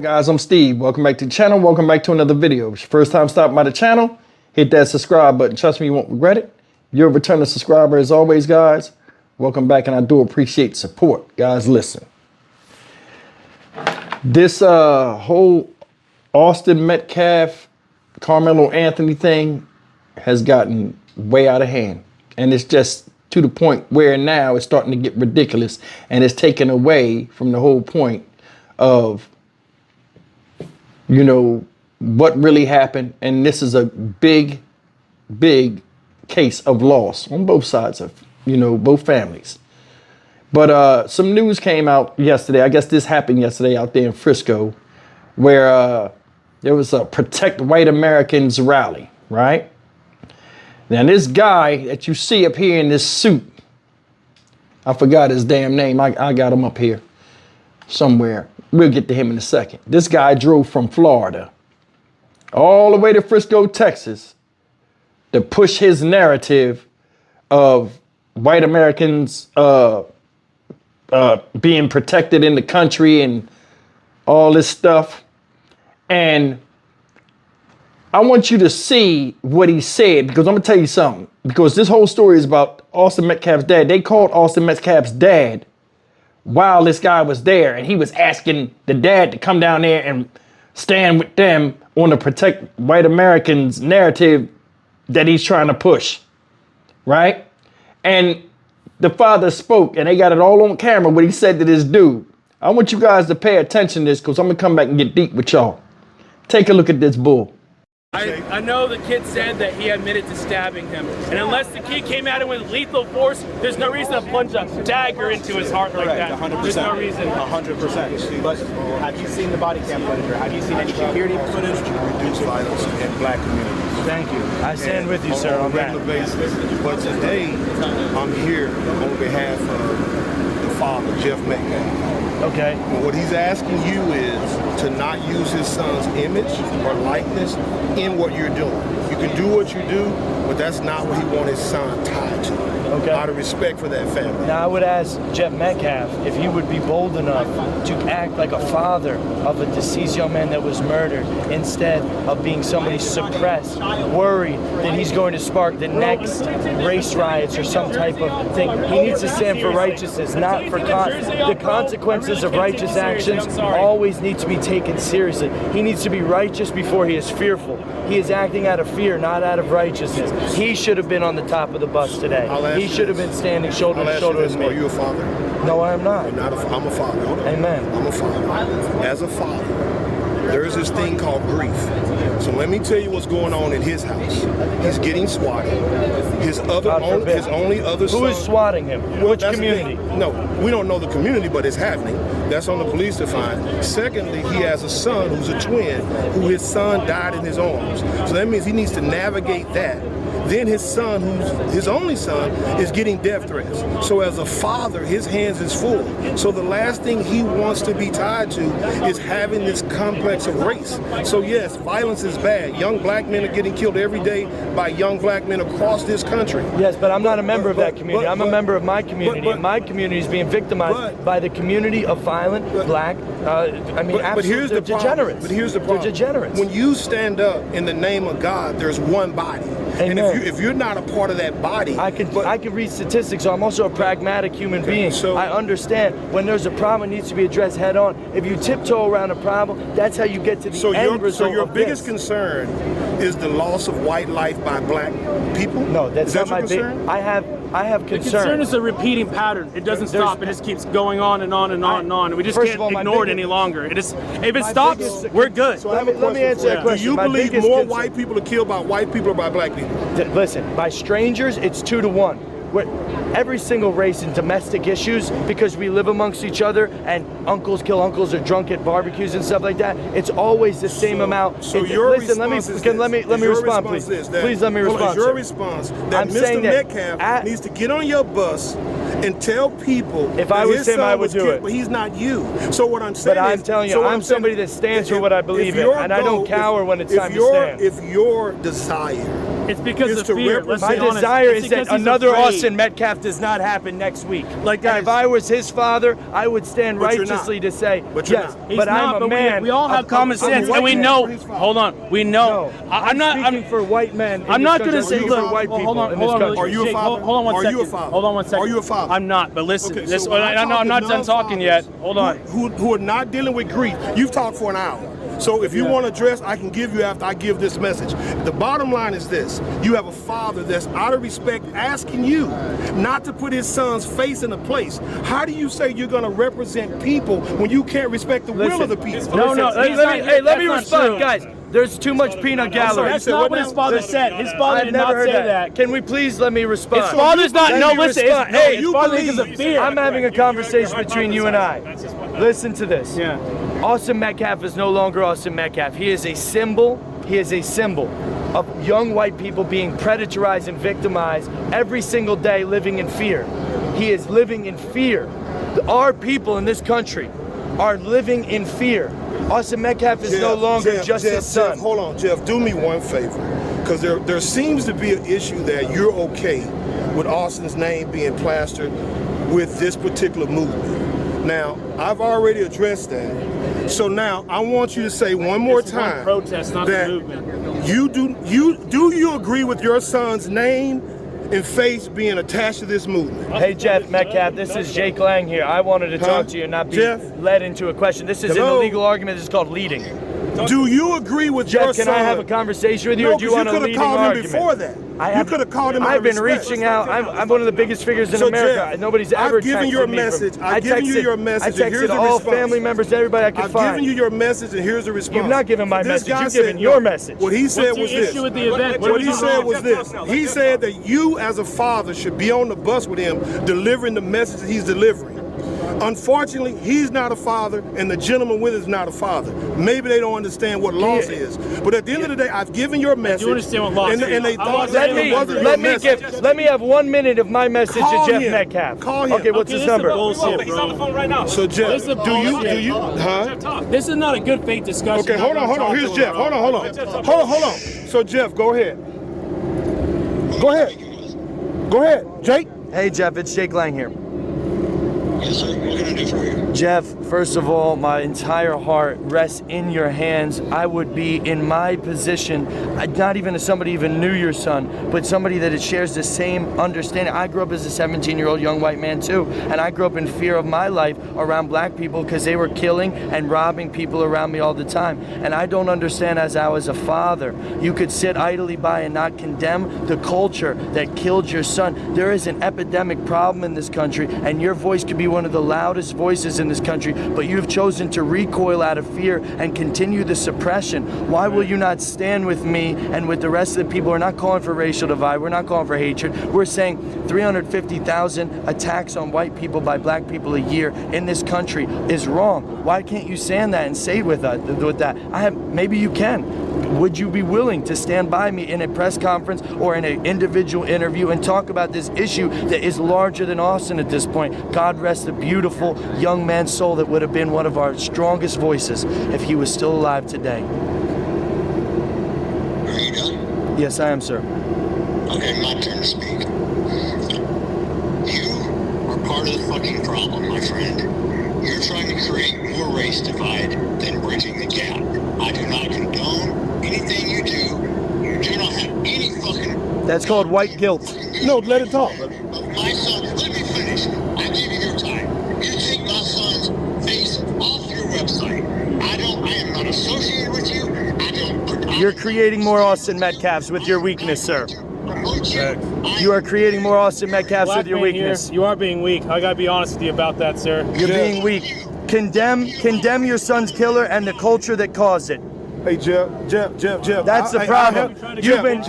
Guys, I'm Steve. Welcome back to the channel. Welcome back to another video. If it's your first time stopping by the channel, hit that subscribe button. Trust me, you won't regret it. If you're a returning subscriber, as always, guys, welcome back, and I do appreciate support. Guys, listen. This whole Austin Metcalf, Carmelo Anthony thing has gotten way out of hand. And it's just to the point where now it's starting to get ridiculous, and it's taken away from the whole point of, you know, what really happened. And this is a big case of loss on both sides of, you know, both families. But some news came out yesterday. I guess this happened yesterday out there in Frisco, where there was a Protect White Americans rally, right? Now this guy that you see up here in this suit, I forgot his damn name. I got him up here somewhere. We'll get to him in a second. This guy drove from Florida all the way to Frisco, Texas, to push his narrative of white Americans being protected in the country and all this stuff. And I want you to see what he said, because I'm gonna tell you something. Because this whole story is about Austin Metcalfs' dad. They called Austin Metcalfs' dad while this guy was there, and he was asking the dad to come down there and stand with them on the Protect White Americans narrative that he's trying to push, right? And the father spoke, and they got it all on camera what he said to this dude. I want you guys to pay attention to this, because I'm gonna come back and get deep with y'all. Take a look at this bull. I know the kid said that he admitted to stabbing him, and unless the kid came at him with lethal force, there's no reason to plunge a dagger into his heart like that. 100%. There's no reason. 100%. But have you seen the body cam footage, or have you seen any security footage? Reduce violence in black communities. Thank you. I stand with you, sir, on that. regular basis. But today, I'm here on behalf of the father, Jeff Metcalf. Okay. And what he's asking you is to not use his son's image or likeness in what you're doing. You can do what you do, but that's not what he wants his son tied to. Okay. Out of respect for that family. Now, I would ask Jeff Metcalf if he would be bold enough to act like a father of a deceased young man that was murdered, instead of being somebody suppressed, worried that he's going to spark the next race riots or some type of thing. He needs to stand for righteousness, not for the consequences of righteous actions always need to be taken seriously. He needs to be righteous before he is fearful. He is acting out of fear, not out of righteousness. He should have been on the top of the bus today. He should have been standing shoulder to shoulder with me. Are you a father? No, I am not. I'm a father. Amen. I'm a father. As a father, there is this thing called grief. So let me tell you what's going on in his house. He's getting swatted. His only other son. Who is swatting him? Which community? No, we don't know the community, but it's happening. That's on the police to find. Secondly, he has a son who's a twin, who his son died in his arms. So that means he needs to navigate that. Then his son, who's his only son, is getting death threats. So as a father, his hands is full. So the last thing he wants to be tied to is having this complex of race. So yes, violence is bad. Young black men are getting killed every day by young black men across this country. Yes, but I'm not a member of that community. I'm a member of my community, and my community is being victimized by the community of violent black, but here's the degenerates. But here's the problem. They're degenerates. When you stand up in the name of God, there's one body. Amen. And if you're not a part of that body, I can read statistics. So I'm also a pragmatic human being. So I understand when there's a problem, it needs to be addressed head on. If you tiptoe around a problem, that's how you get to the end result. So your of biggest this. concern is the loss of white life by black people? No, that's not my concern. I have concern. The concern is a repeating pattern. It doesn't stop. It just keeps going on and on and on and on. We just can't ignore it any longer. If it stops, we're good. So let me answer that question. Do you believe more white people are killed by white people or by black people? Listen, by strangers, it's 2 to 1. Every single race in domestic issues, because we live amongst each other and uncles kill uncles or drunk at barbecues and stuff like that, it's always the same amount. Listen, let me respond, please. Please let me respond. Your response that Mr. Metcalf needs to get on your bus and tell people if I was him, I would do it. But he's not you. So what I'm saying is, I'm telling you, I'm somebody that stands for what I believe in, and I don't cower when it's time to stand. If your desire It's because is of to fear. Let's My be honest. desire It's is that because he's another afraid. Austin Metcalf does not happen next week. Like, And if guys- I was his father, I would stand But you're righteously not. to say, But you're yes, not. He's but not, I'm a but man. we all have of- common I'm a sense, white and we man. know. for his father. Hold on, we know. No, I'm not. speaking for white men. I'm not going to say say. you Look, a white well, people hold on, in hold this on. country. Are you a Jake, father? Hold on one Are second. you a father? Hold on one second. Are you a father? I'm not. But listen, Okay, this. so when I I'm talk not to done talking yet. non-fathers Hold on. Who are not dealing with grief. You've talked for an hour. So if you want to address, I can give you after I give this message. The bottom line is this. You have a father that's out of respect asking you not to put his son's face in a place. How do you say you're going to represent people when you can't respect the will of the people? No, no. Listen, Let me that's not respond, true. guys. There's too much peanut gallery. That's said not what what now? his father said. His father I've did never not heard say that. that. Can we please let me respond? His father's not. Let No, me listen. respond. No, Hey, his father because of fear. I'm having a conversation between you and I. Listen to this. Yeah. Austin Metcalf is no longer Austin Metcalf. He is a symbol. He is a symbol of young white people being predatorized and victimized every single day, living in fear. He is living in fear. Our people in this country are living in fear. Austin Metcalf is no longer just his son. Jeff, hold on, Jeff. Do me one favor, because there seems to be an issue that you're okay with Austin's name being plastered with this particular movement. Now, I've already addressed that. So now I want you to say one more It's one time protest, not the that movement. you agree with your son's name and face being attached to this movement? Hey Jeff Metcalf, this is Jake Lang here. I wanted to talk to you and not be Jeff? led into a question. This is an Hello? illegal argument. This is called leading. Do you agree with your Jeff, son? can I have a conversation with you, No, or do you because want a could have leading called him argument? before that. You could have called him out I've of been respect. reaching out. I'm one of the biggest figures in So, America. Jeff, Nobody's ever I've given texted you a me message. from- I've given you your message, I and here's texted the all response. family members, everybody I could I've find. given you your message, and here's the response. You've not given my This message. guy You've given said your no. message. What he said What's was your this. issue with the event? What are he we said doing? was this. He said that you, as a father, should be on the bus with him, delivering the message that he's delivering. Unfortunately, he's not a father, and the gentleman with is not a father. Maybe they don't understand what loss is. But at the end of the day, I've given your message. understand what loss and, is. and they I'm thought not that saying it wasn't your Let me message. let me have 1 minute of my message Call to Jeff him. Metcalf. Call him. Okay, what's Okay, his this is number? bullshit, He's on the bro. phone right now. So Jeff, This is do bullshit. you, huh? This is not a good faith discussion. Okay, hold on. Here's Jeff. Hold on. So Jeff, go ahead. Go ahead, Jake. Hey Jeff, it's Jake Lang here. Yes, sir. What can I do for you? Jeff, first of all, my entire heart rests in your hands. I would be in my position, not even as somebody even knew your son, but somebody that shares the same understanding. I grew up as a 17-year-old young white man too, and I grew up in fear of my life around black people because they were killing and robbing people around me all the time. And I don't understand, as I was a father, you could sit idly by and not condemn the culture that killed your son. There is an epidemic problem in this country, and your voice could be one of the loudest voices in this country, but you've chosen to recoil out of fear and continue the suppression. Why will you not stand with me and with the rest of the people? We're not calling for racial divide. We're not calling for hatred. We're saying 350,000 attacks on white people by black people a year in this country is wrong. Why can't you stand that and say with that? Maybe you can. Would you be willing to stand by me in a press conference or in an individual interview and talk about this issue that is larger than Austin at this point? God rest the beautiful young man's soul that would have been one of our strongest voices if he was still alive today. Are you done? Yes, I am, sir. Okay, my turn to speak. You are part of the fucking problem, my friend. You're trying to create more race divide than bridging the gap. I do not condone anything you do. You do not have any fucking... That's called white guilt. No, let it talk. But my son, let me finish. I give you your time. You take my son's face off your website. I am not associated with you. You're creating more Austin Metcalfs with your weakness, sir. promote you. You are creating more Austin Metcalfs Black with your man here, weakness. you are being weak. I gotta be honest with you about that, sir. You're being weak. Condemn your son's killer and the culture that caused it. Hey, Jeff. That's the problem. You've been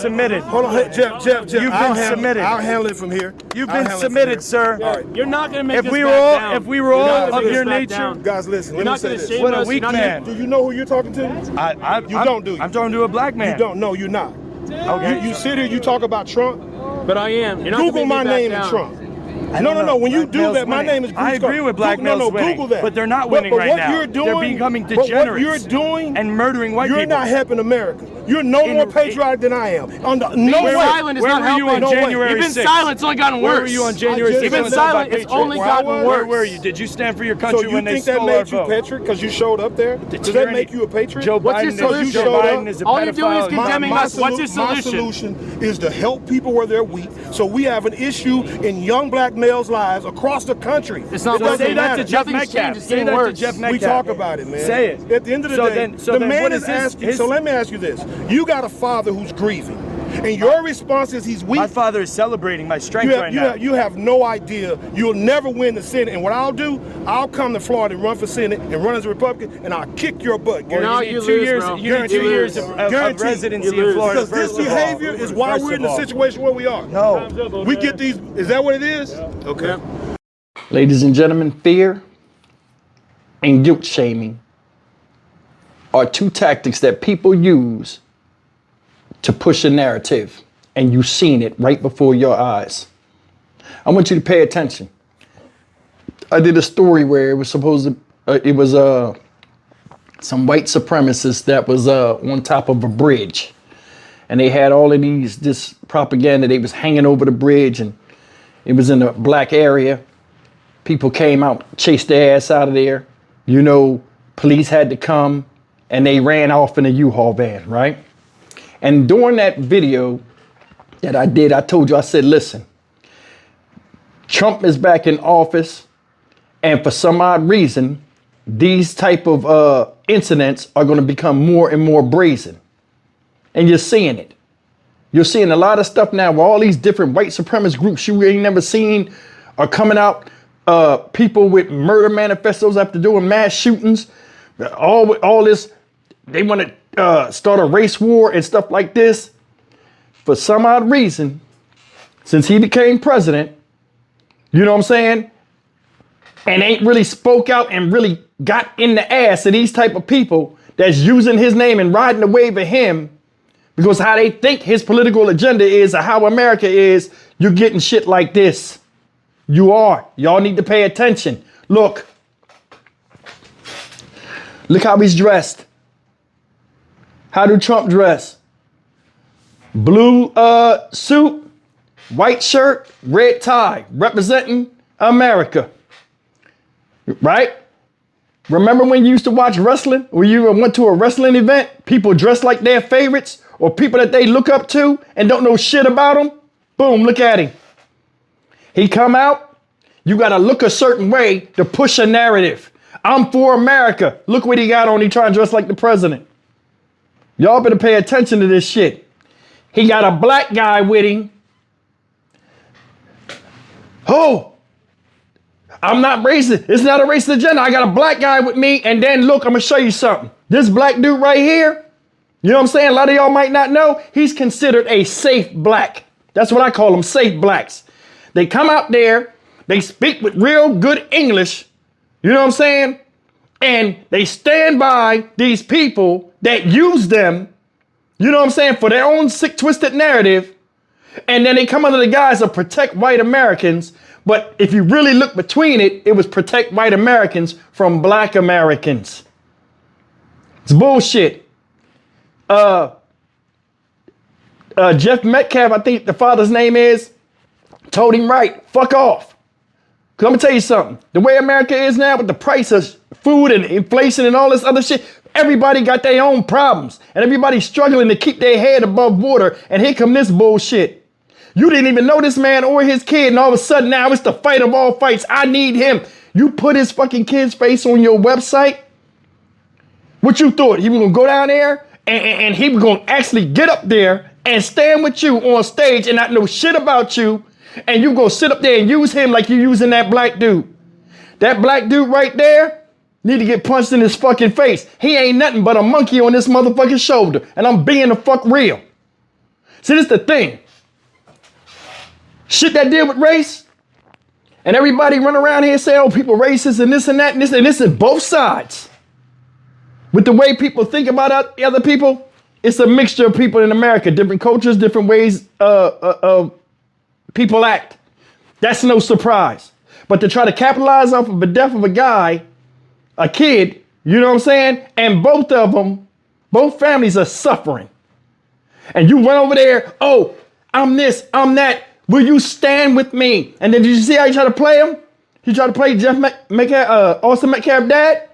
submitted. Hold on, hey, Jeff. You've been submitted. I'll handle it from here. You've I'll been handle it from submitted, here. sir. All right. You're not gonna make If us we were back all- down. if we were You're all not gonna of make us your back nature- down. Guys, listen. You're Let me not say gonna this. shame What a us. weak You're not man. Do you know who you're talking to? You don't, do you? I'm talking to a black man. You don't. No, you're not. Okay. You sit here, you talk about Trump. But I am. You're not Google gonna my make me name back and down. Trump. No. When you Black do males that, my winning. name is Bruce I agree Scott. with black Google- males winning, Google that. but they're not winning but right what now. You're doing, They're becoming but what degenerates you're doing and murdering white you're people. not helping America. You're no more patriotic than I am. No Being way. silent is Where not were you helping. on January You've been 6th? silent, it's only gotten worse. Where were you on January 6th? You've been when it's about silent, it's patriots? only gotten worse. Where were you? Did you stand for your country So you when they think that stole our made you vote? patriot because you showed up there? Does that make you a patriot? Joe What's your Biden solution? is, Joe Biden is a All you're doing is pedophile. condemning us. What's your My solution? solution is to help people where they're weak. So we have an issue in young black males' lives across the country. It's not It doesn't Say that to matter. Jeff Nothing's changed, Metcalf. it's Say getting that to worse. Jeff Metcalf. We talk about it, man. Say it. At the end of the So day, then the man what is is asking. So let me ask you this: you got a father who's grieving, and your response is he's weak. My father is celebrating my strength right now. You have no idea. You'll never win the Senate. And what I'll do, I'll come to Florida and run for Senate and run as a Republican, and I'll kick your butt. No, Guaranteed. you Two lose, years, bro. you need 2 You years lose. of Guaranteed. residency You in Florida. Because this first of all. behavior is why First we're of in the all. situation where we are. No. We get these. Is that what it is? Okay. Ladies and gentlemen, fear and guilt shaming are two tactics that people use to push a narrative, and you've seen it right before your eyes. I want you to pay attention. I did a story where it was supposed to, it was some white supremacists that was on top of a bridge, and they had all of this propaganda. They was hanging over the bridge, and it was in a black area. People came out, chased their ass out of there. You know, police had to come, and they ran off in a U-Haul van, right? And during that video that I did, I told you, I said, listen, Trump is back in office, and for some odd reason, these type of incidents are going to become more and more brazen. And you're seeing it. You're seeing a lot of stuff now where all these different white supremacist groups you ain't never seen are coming out. People with murder manifestos after doing mass shootings. All this, they want to start a race war and stuff like this. For some odd reason, since he became president, you know what I'm saying? And ain't really spoke out and really got in the ass of these type of people that's using his name and riding the wave of him because how they think his political agenda is or how America is, you're getting shit like this. You are. Y'all need to pay attention. Look how he's dressed. How do Trump dress? Blue suit, white shirt, red tie, representing America. Right? Remember when you used to watch wrestling? When you went to a wrestling event, people dressed like their favorites or people that they look up to and don't know shit about them? Boom, look at him. He come out, you got to look a certain way to push a narrative. I'm for America. Look what he got on. He trying to dress like the president. Y'all better pay attention to this shit. He got a black guy with him. Oh, I'm not racist. It's not a racist agenda. I got a black guy with me. And then look, I'm going to show you something. This black dude right here, you know what I'm saying? A lot of y'all might not know. He's considered a safe black. That's what I call them, safe blacks. They come out there, they speak with real good English, you know what I'm saying? And they stand by these people that use them, you know what I'm saying, for their own sick, twisted narrative. And then they come under the guise of protect white Americans. But if you really look between it, it was protect white Americans from black Americans. It's bullshit. Jeff Metcalf, I think the father's name is, told him right, fuck off. Cause I'm gonna tell you something. The way America is now with the price of food and inflation and all this other shit, everybody got their own problems. And everybody's struggling to keep their head above water. And here come this bullshit. You didn't even know this man or his kid, and all of a sudden now it's the fight of all fights. I need him. You put his fucking kid's face on your website? What you thought? He was gonna go down there and he was gonna actually get up there and stand with you on stage and not know shit about you, and you go sit up there and use him like you using that black dude. That black dude right there need to get punched in his fucking face. He ain't nothing but a monkey on this motherfucking shoulder, and I'm being the fuck real. See, this is the thing. Shit that deal with race, and everybody run around here and say, oh, people racist and this and that and this, and this is both sides. With the way people think about other people, it's a mixture of people in America, different cultures, different ways people act. That's no surprise. But to try to capitalize off of the death of a guy, a kid, you know what I'm saying? And both of them, both families are suffering. And you run over there, oh, I'm this, I'm that. Will you stand with me? And then did you see how he tried to play him? He tried to play Austin Metcalfs Dad.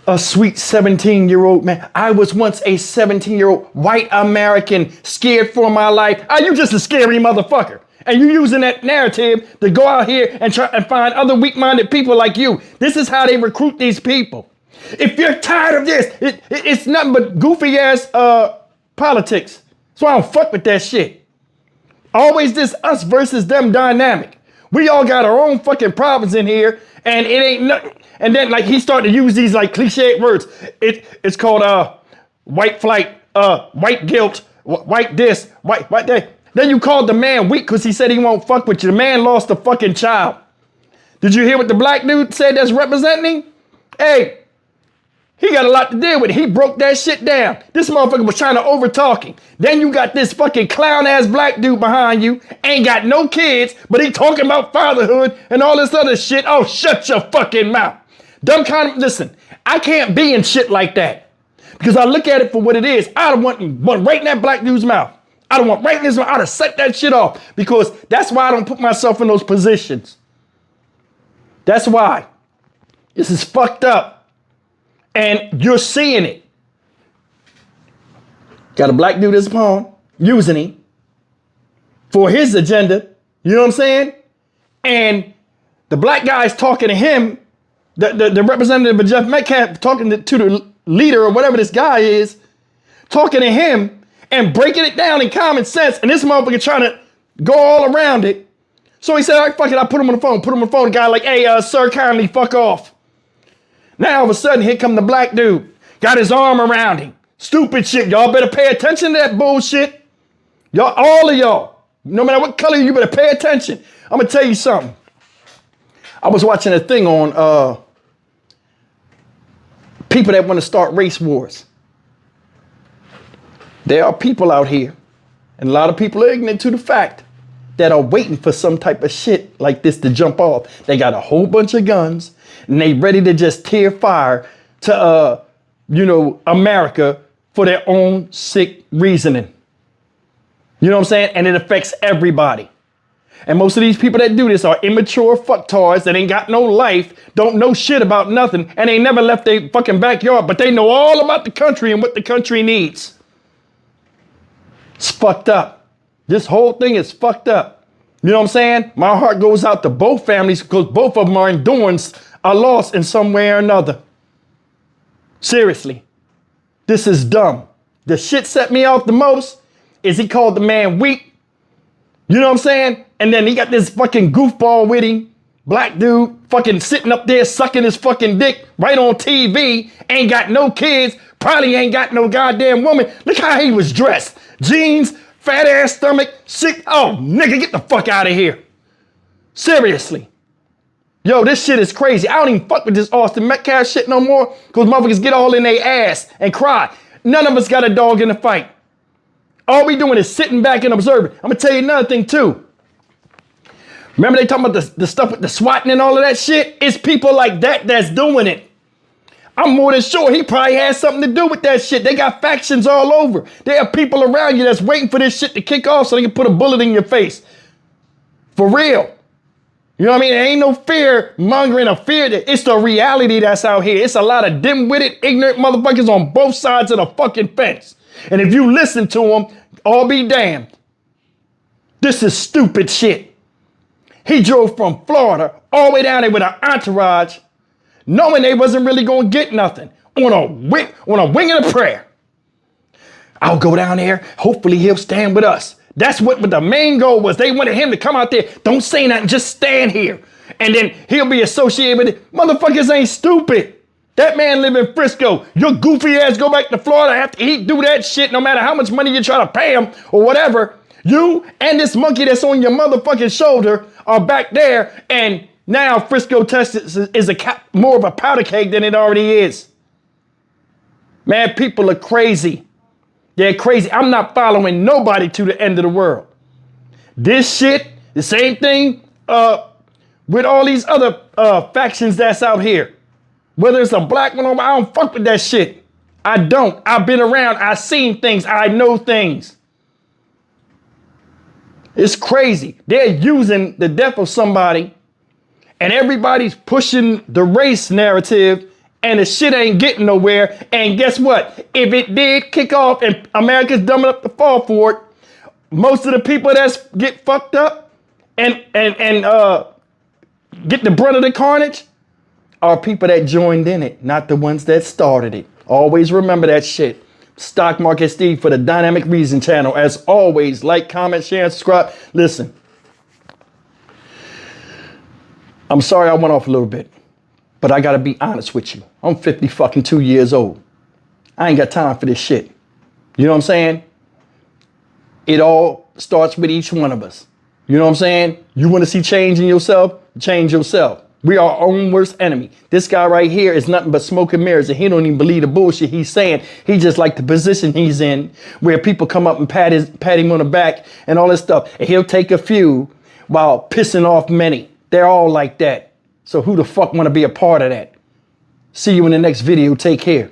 A sweet 17-year-old man. I was once a 17-year-old white American scared for my life. Are you just a scary motherfucker? And you using that narrative to go out here and try and find other weak-minded people like you. This is how they recruit these people. If you're tired of this, it's nothing but goofy ass politics. That's why I don't fuck with that shit. Always this us versus them dynamic. We all got our own fucking problems in here, and it ain't nothing. And then like he started to use these like cliche words. It's called white flight, white guilt, white this, white that. Then you called the man weak because he said he won't fuck with you. The man lost a fucking child. Did you hear what the black dude said that's representing? Hey, he got a lot to deal with. He broke that shit down. This motherfucker was trying to over talking. Then you got this fucking clown ass black dude behind you, ain't got no kids, but he talking about fatherhood and all this other shit. Oh, shut your fucking mouth. Listen, I can't be in shit like that because I look at it for what it is. I don't want right in that black dude's mouth. I don't want right in his mouth. I'd have set that shit off because that's why I don't put myself in those positions. That's why. This is fucked up. And you're seeing it. Got a black dude as a pawn, using him for his agenda. You know what I'm saying? And the black guy's talking to him, the representative of Jeff Metcalf talking to the leader or whatever this guy is, talking to him and breaking it down in common sense. And this motherfucker trying to go all around it. So he said, all right, fuck it. I put him on the phone. The guy like, hey, sir, kindly fuck off. Now all of a sudden, here come the black dude. Got his arm around him. Stupid shit. Y'all better pay attention to that bullshit. Y'all, all of y'all, no matter what color you better pay attention. I'm going to tell you something. I was watching a thing on people that want to start race wars. There are people out here, and a lot of people are ignorant to the fact that are waiting for some type of shit like this to jump off. They got a whole bunch of guns, and they ready to just tear fire to, America for their own sick reasoning. You know what I'm saying? And it affects everybody. And most of these people that do this are immature fucktards that ain't got no life, don't know shit about nothing, and they never left their fucking backyard, but they know all about the country and what the country needs. It's fucked up. This whole thing is fucked up. You know what I'm saying? My heart goes out to both families because both of them are enduring a loss in some way or another. Seriously. This is dumb. The shit set me off the most is he called the man weak. You know what I'm saying? And then he got this fucking goofball with him. Black dude fucking sitting up there sucking his fucking dick right on TV. Ain't got no kids. Probably ain't got no goddamn woman. Look how he was dressed. Jeans, fat ass stomach, sick. Oh, nigga, get the fuck out of here. Seriously. Yo, this shit is crazy. I don't even fuck with this Austin Metcalf shit no more because motherfuckers get all in their ass and cry. None of us got a dog in the fight. All we doing is sitting back and observing. I'm going to tell you another thing too. Remember they talking about the stuff with the swatting and all of that shit? It's people like that that's doing it. I'm more than sure he probably has something to do with that shit. They got factions all over. There are people around you that's waiting for this shit to kick off so they can put a bullet in your face. For real. You know what I mean? There ain't no fear mongering or fear. It's the reality that's out here. It's a lot of dim-witted, ignorant motherfuckers on both sides of the fucking fence. And if you listen to them, all be damned. This is stupid shit. He drove from Florida all the way down there with an entourage, knowing they wasn't really going to get nothing, on a wing and a prayer. I'll go down there. Hopefully he'll stand with us. That's what the main goal was. They wanted him to come out there. Don't say nothing. Just stand here. And then he'll be associated with it. Motherfuckers ain't stupid. That man live in Frisco. Your goofy ass go back to Florida after he do that shit, no matter how much money you try to pay him or whatever. You and this monkey that's on your motherfucking shoulder are back there, and now Frisco, Texas is more of a powder keg than it already is. Man, people are crazy. They're crazy. I'm not following nobody to the end of the world. This shit, the same thing with all these other factions that's out here. Whether it's a black one or I don't fuck with that shit. I don't. I've been around. I've seen things. I know things. It's crazy. They're using the death of somebody and everybody's pushing the race narrative and the shit ain't getting nowhere. And guess what? If it did kick off and America's dumb enough to fall for it, most of the people that's get fucked up and get the brunt of the carnage are people that joined in it, not the ones that started it. Always remember that shit. Stock Market Steve for the Dynamic Reason channel. As always, like, comment, share, and subscribe. Listen, I'm sorry I went off a little bit, but I gotta be honest with you. I'm 52 years old. I ain't got time for this shit. You know what I'm saying? It all starts with each one of us. You know what I'm saying? You want to see change in yourself? Change yourself. We are our own worst enemy. This guy right here is nothing but smoke and mirrors, and he don't even believe the bullshit he's saying. He just like the position he's in, where people come up and pat him on the back and all this stuff. And he'll take a few while pissing off many. They're all like that. So who the fuck want to be a part of that? See you in the next video. Take care.